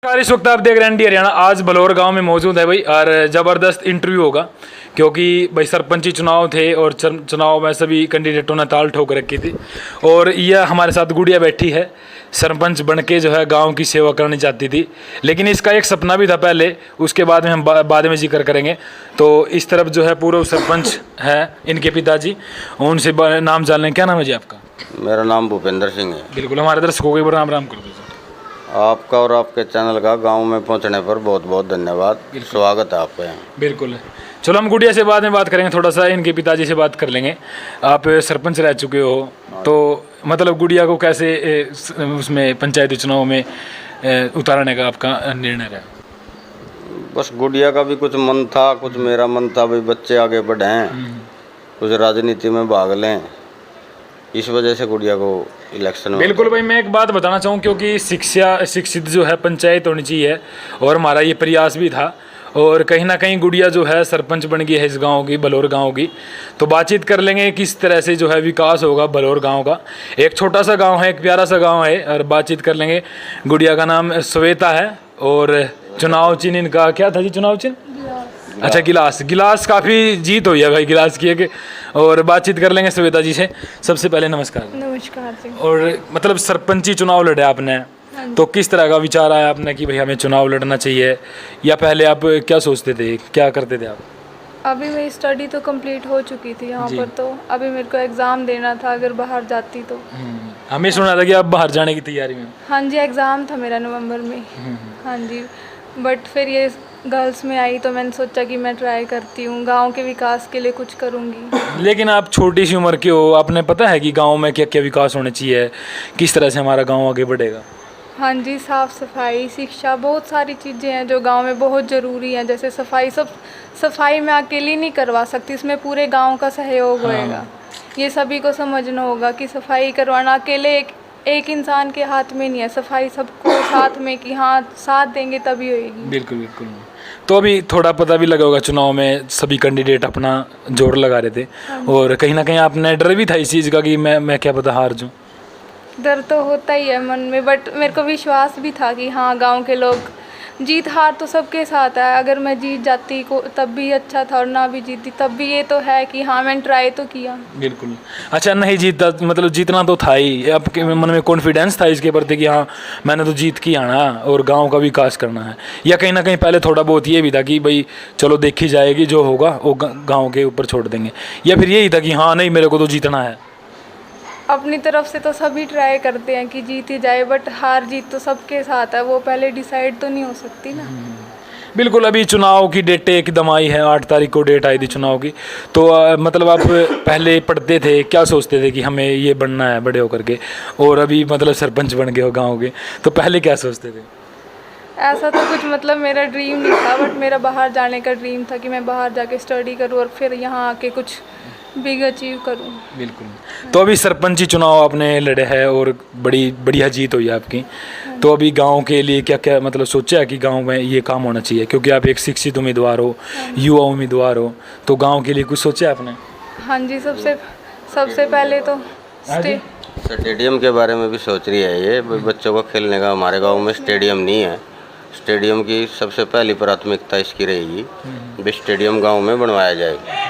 इस वक्त आप देख रहे हैं हरियाणा। आज बलौर गांव में मौजूद है भाई, और ज़बरदस्त इंटरव्यू होगा क्योंकि भाई सरपंची चुनाव थे और चुनाव में सभी कैंडिडेटों ने ताल ठोक रखी थी। और यह हमारे साथ गुड़िया बैठी है, सरपंच बन के जो है गांव की सेवा करनी चाहती थी, लेकिन इसका एक सपना भी था पहले, उसके बाद में हम बाद में जिक्र करेंगे। तो इस तरफ जो है पूर्व सरपंच है इनके पिताजी, उनसे नाम जान लें। क्या नाम है जी आपका? मेरा नाम भूपेंद्र सिंह है। बिल्कुल, हमारे दर्शकों को राम राम कर दीजिए। आपका और आपके चैनल का गांव में पहुंचने पर बहुत बहुत धन्यवाद, स्वागत है आपका यहाँ। बिल्कुल, चलो हम गुड़िया से बाद में बात करेंगे, थोड़ा सा इनके पिताजी से बात कर लेंगे। आप सरपंच रह चुके हो, तो मतलब गुड़िया को कैसे उसमें पंचायती चुनाव में उतारने का आपका निर्णय रहा? बस गुड़िया का भी कुछ मन था, कुछ मेरा मन था, भाई बच्चे आगे बढ़ें, कुछ राजनीति में भाग लें, इस वजह से गुड़िया को इलेक्शन में। बिल्कुल भाई, मैं एक बात बताना चाहूँ क्योंकि शिक्षित जो है पंचायत होनी चाहिए, और हमारा ये प्रयास भी था, और कहीं ना कहीं गुड़िया जो है सरपंच बन गई है इस गांव की, बलौर गांव की। तो बातचीत कर लेंगे किस तरह से जो है विकास होगा बलौर गांव का। एक छोटा सा गांव है, एक प्यारा सा गांव है, और बातचीत कर लेंगे। गुड़िया का नाम श्वेता है, और चुनाव चिन्ह इनका क्या था जी? चुनाव चिन्ह अच्छा गिलास काफ़ी जीत हुई है भाई गिलास की एक। और बातचीत कर लेंगे श्वेता जी से। सबसे पहले नमस्कार। नमस्कार जी। और मतलब सरपंची चुनाव लड़े आपने, तो किस तरह का विचार आया आपने कि भाई हमें चुनाव लड़ना चाहिए, या पहले आप क्या सोचते थे, क्या करते थे आप? अभी मेरी स्टडी तो कंप्लीट हो चुकी थी यहाँ पर, तो अभी मेरे को एग्ज़ाम देना था अगर बाहर जाती तो। हमें सुना था कि आप बाहर जाने की तैयारी में। हाँ जी, एग्ज़ाम था मेरा नवंबर में। हाँ जी, बट फिर ये गर्ल्स में आई तो मैंने सोचा कि मैं ट्राई करती हूँ, गांव के विकास के लिए कुछ करूँगी। लेकिन आप छोटी सी उम्र के हो, आपने पता है कि गांव में क्या क्या विकास होने चाहिए, किस तरह से हमारा गांव आगे बढ़ेगा? हाँ जी, साफ़ सफाई, शिक्षा, बहुत सारी चीज़ें हैं जो गांव में बहुत ज़रूरी हैं। जैसे सफाई मैं अकेली नहीं करवा सकती, इसमें पूरे गांव का सहयोग होएगा। ये सभी को समझना होगा कि सफाई करवाना अकेले एक इंसान के हाथ में नहीं है, सफाई सबको साथ में, कि हाँ साथ देंगे तभी होएगी। बिल्कुल बिल्कुल। तो अभी थोड़ा पता भी लगा होगा, चुनाव में सभी कैंडिडेट अपना जोर लगा रहे थे, और कहीं ना कहीं आपने डर भी था इस चीज़ का कि मैं क्या पता हार जाऊँ। डर तो होता ही है मन में, बट मेरे को विश्वास भी था कि हाँ गांव के लोग, जीत हार तो सबके साथ है, अगर मैं जीत जाती को तब भी अच्छा था, और ना भी जीती तब भी ये तो है कि हाँ मैंने ट्राई तो किया। बिल्कुल। अच्छा, नहीं जीता मतलब जीतना तो था ही, आपके मन में कॉन्फिडेंस था इसके प्रति कि हाँ मैंने तो जीत के आना और गांव का विकास करना है, या कहीं ना कहीं पहले थोड़ा बहुत ये भी था कि भाई चलो देखी जाएगी, जो होगा वो गाँव के ऊपर छोड़ देंगे, या फिर यही था कि हाँ नहीं मेरे को तो जीतना है? अपनी तरफ से तो सभी ट्राई करते हैं कि जीत ही जाए, बट हार जीत तो सबके साथ है, वो पहले डिसाइड तो नहीं हो सकती ना। बिल्कुल। अभी चुनाव की डेट एकदम आई है, 8 तारीख को डेट आई थी चुनाव की। तो मतलब आप पहले पढ़ते थे, क्या सोचते थे कि हमें ये बनना है बड़े होकर के, और अभी मतलब सरपंच बन गए हो गाँव के, तो पहले क्या सोचते थे? ऐसा तो कुछ मतलब मेरा ड्रीम नहीं था, बट मेरा बाहर जाने का ड्रीम था कि मैं बाहर जाके स्टडी करूँ और फिर यहाँ आके कुछ बिग अचीव करूँ। बिल्कुल। तो अभी सरपंची चुनाव आपने लड़े हैं और बड़ी बढ़िया जीत हुई है आपकी, तो अभी गांव के लिए क्या क्या मतलब सोचा है कि गांव में ये काम होना चाहिए, क्योंकि आप एक शिक्षित उम्मीदवार हो, युवा उम्मीदवार हो, तो गांव के लिए कुछ सोचा है आपने? हाँ जी, सबसे पहले तो स्टेडियम के बारे में भी सोच रही है ये, बच्चों को खेलने का। हमारे गाँव में स्टेडियम नहीं है, स्टेडियम की सबसे पहली प्राथमिकता इसकी रहेगी, स्टेडियम गाँव में बनवाया जाएगा।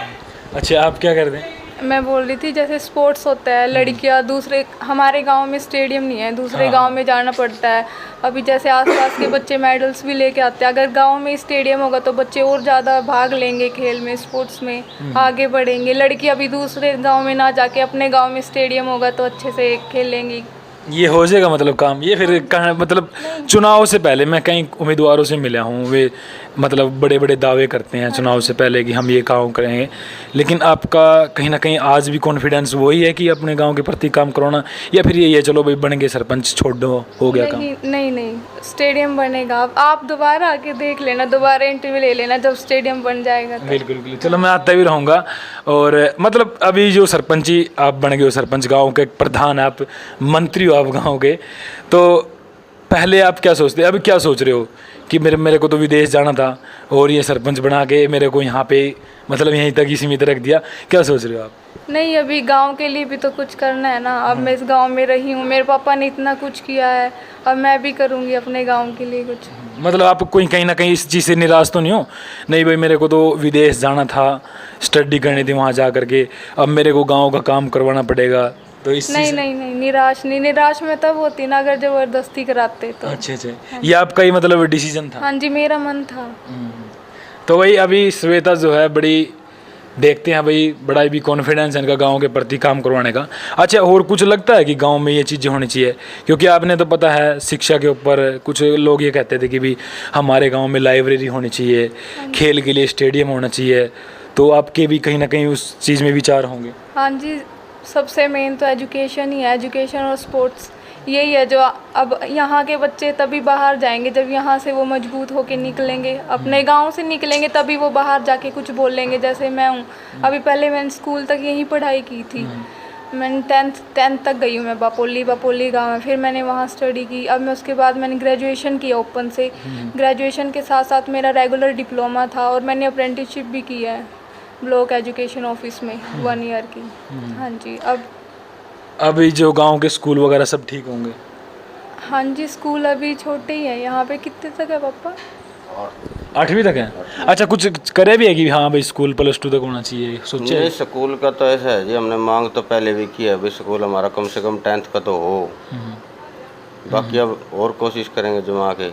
अच्छा, आप क्या करते हैं? मैं बोल रही थी जैसे स्पोर्ट्स होता है, लड़कियां दूसरे, हमारे गांव में स्टेडियम नहीं है, दूसरे गांव में जाना पड़ता है। अभी जैसे आसपास के बच्चे मेडल्स भी लेके आते हैं, अगर गांव में स्टेडियम होगा तो बच्चे और ज़्यादा भाग लेंगे खेल में, स्पोर्ट्स में आगे बढ़ेंगे। लड़कियां भी दूसरे गांव में ना जाके अपने गांव में स्टेडियम होगा तो अच्छे से खेलेंगी। ये हो जाएगा मतलब काम। ये फिर कहाँ मतलब चुनाव से पहले मैं कई उम्मीदवारों से मिला हूँ, वे मतलब बड़े बड़े दावे करते हैं चुनाव से पहले कि हम ये काम करेंगे, लेकिन आपका कहीं ना कहीं आज भी कॉन्फिडेंस वही है कि अपने गांव के प्रति काम कराना, या फिर यही है चलो भाई बन गए सरपंच, छोड़ दो, हो गया काम? नहीं, स्टेडियम बनेगा। आप दोबारा आके देख लेना, दोबारा इंटरव्यू ले लेना जब स्टेडियम बन जाएगा तो। बिल्कुल बिल्कुल, चलो मैं आता भी रहूँगा। और मतलब अभी जो सरपंची आप बन गए हो, सरपंच गाँव के प्रधान, आप मंत्री हो आप गाँव के, तो पहले आप क्या सोचते, अभी क्या सोच रहे हो कि मेरे को तो विदेश जाना था और ये सरपंच बना के मेरे को यहाँ पे मतलब यहीं तक ही सीमित रख दिया, क्या सोच रहे हो आप? नहीं, अभी गांव के लिए भी तो कुछ करना है ना। अब मैं इस गांव में रही हूँ, मेरे पापा ने इतना कुछ किया है, अब मैं भी करूँगी अपने गांव के लिए कुछ। मतलब आप कोई कहीं ना कहीं इस चीज़ से निराश तो नहीं हो? नहीं भाई, मेरे को तो विदेश जाना था, स्टडी करनी थी वहाँ जा करके, अब मेरे को गांव का काम करवाना पड़ेगा, तो इस नहीं चीज़ नहीं नहीं, निराश नहीं। निराश में तब होती ना अगर ज़बरदस्ती कराते तो। अच्छा, ये आपका ही मतलब डिसीजन था? हाँ जी, मेरा मन था। तो भाई अभी श्वेता जो है बड़ी, देखते हैं भाई, बड़ा भी कॉन्फिडेंस है इनका गांव के प्रति काम करवाने का। अच्छा, और कुछ लगता है कि गांव में ये चीज़ें होनी चाहिए? क्योंकि आपने तो पता है शिक्षा के ऊपर कुछ लोग ये कहते थे कि भी हमारे गांव में लाइब्रेरी होनी चाहिए, खेल के लिए स्टेडियम होना चाहिए, तो आपके भी कहीं ना कहीं उस चीज़ में विचार होंगे? हाँ जी, सबसे मेन तो एजुकेशन ही है। एजुकेशन और स्पोर्ट्स यही है जो अब यहाँ के बच्चे तभी बाहर जाएंगे जब यहाँ से वो मजबूत होके निकलेंगे, अपने गांव से निकलेंगे, तभी वो बाहर जाके कुछ बोलेंगे। जैसे मैं हूँ, अभी पहले मैंने स्कूल तक यहीं पढ़ाई की थी। मैंने टेंथ तक गई हूँ मैं बापोली गांव में, फिर मैंने वहाँ स्टडी की। अब मैं उसके बाद मैंने ग्रेजुएशन किया ओपन से। ग्रेजुएशन के साथ साथ मेरा रेगुलर डिप्लोमा था और मैंने अप्रेंटिसशिप भी की है ब्लॉक एजुकेशन ऑफिस में 1 ईयर की। हाँ जी। अभी जो गांव के स्कूल वगैरह सब ठीक होंगे? हाँ जी, स्कूल अभी छोटे ही है। यहाँ पे कितने तक है पापा? 8वीं तक है? अच्छा, कुछ करे भी है कि हाँ भाई स्कूल +2 तक होना चाहिए, सोचे? नहीं, स्कूल का तो ऐसा है जी, हमने मांग तो पहले भी की है, अभी स्कूल हमारा कम से कम 10th का तो हो। बाकी अब और कोशिश करेंगे जमा के।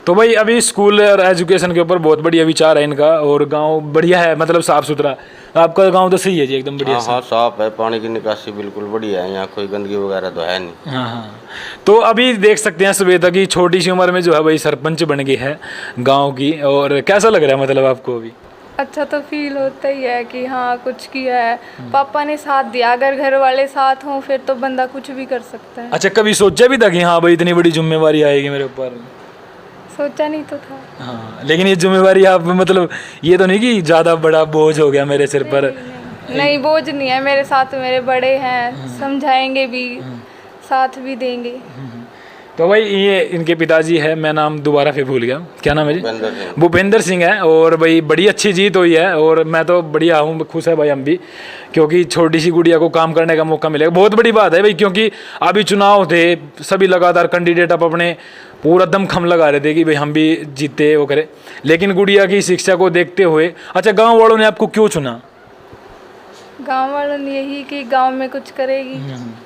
तो भाई अभी स्कूल और एजुकेशन के ऊपर बहुत बढ़िया विचार है इनका, और गांव बढ़िया है, मतलब साफ सुथरा। आपका गांव तो सही है जी, एकदम बढ़िया। हाँ, साफ है, पानी की निकासी बिल्कुल बढ़िया है, यहाँ कोई गंदगी वगैरह तो है नहीं। हाँ। तो अभी देख सकते हैं श्वेता की छोटी सी उम्र में जो है भाई सरपंच बन गई है गाँव की, और कैसा लग रहा है मतलब आपको अभी? अच्छा तो फील होता ही है कि हाँ कुछ किया है, पापा ने साथ दिया। अगर घर वाले साथ हों फिर तो बंदा कुछ भी कर सकता है। अच्छा, कभी सोचा भी था कि हाँ भाई इतनी बड़ी जिम्मेवारी आएगी मेरे ऊपर? सोचा नहीं तो था। हाँ, लेकिन ये जिम्मेवारी आप मतलब ये तो नहीं कि ज़्यादा बड़ा बोझ हो गया मेरे सिर पर? नहीं, बोझ नहीं है, मेरे साथ मेरे बड़े हैं, समझाएंगे भी, साथ भी देंगे। तो भाई ये इनके पिताजी है, मैं नाम दोबारा फिर भूल गया, क्या नाम है जी? भूपेंद्र सिंह। भूपेंद्र सिंह है। और भाई बड़ी अच्छी जीत हुई है, और मैं तो बढ़िया हूँ, खुश है भाई हम भी, क्योंकि छोटी सी गुड़िया को काम करने का मौका मिलेगा, बहुत बड़ी बात है भाई। क्योंकि अभी चुनाव थे, सभी लगातार कैंडिडेट अब अपने पूरा दमखम लगा रहे थे कि भाई हम भी जीते वो करें, लेकिन गुड़िया की शिक्षा को देखते हुए। अच्छा, गाँव वालों ने आपको क्यों चुना? गांव वालों ने यही कि गांव में कुछ करेगी,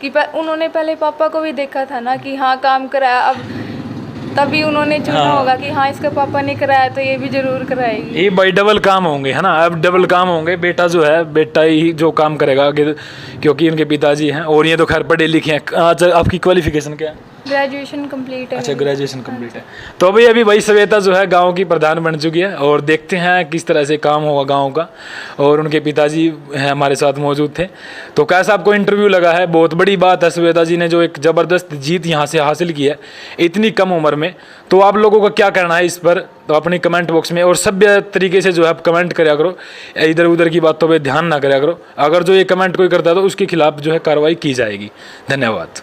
कि उन्होंने पहले पापा को भी देखा था ना कि हाँ काम कराया, अब तभी उन्होंने चुना होगा कि हाँ इसके पापा ने कराया तो ये भी जरूर कराएगी। ये भाई डबल काम होंगे, है ना? अब डबल काम होंगे, बेटा जो है बेटा ही जो काम करेगा आगे, क्योंकि उनके पिताजी हैं, और ये तो खैर पढ़े लिखे हैं। अच्छा, आपकी क्वालिफिकेशन क्या है? ग्रेजुएशन कंप्लीट है। अच्छा, ग्रेजुएशन कंप्लीट है। तो अभी भाई श्वेता जो है गांव की प्रधान बन चुकी है, और देखते हैं किस तरह से काम होगा गांव का। और उनके पिताजी हैं हमारे साथ मौजूद थे। तो कैसा आपको इंटरव्यू लगा है? बहुत बड़ी बात है, श्वेता जी ने जो एक ज़बरदस्त जीत यहाँ से हासिल की है इतनी कम उम्र में। तो आप लोगों का क्या कहना है इस पर? तो अपनी कमेंट बॉक्स में, और सभ्य तरीके से जो है आप कमेंट कराया करो, इधर उधर की बातों पर ध्यान ना कराया करो। अगर जो ये कमेंट कोई करता है तो उसके खिलाफ जो है कार्रवाई की जाएगी। धन्यवाद।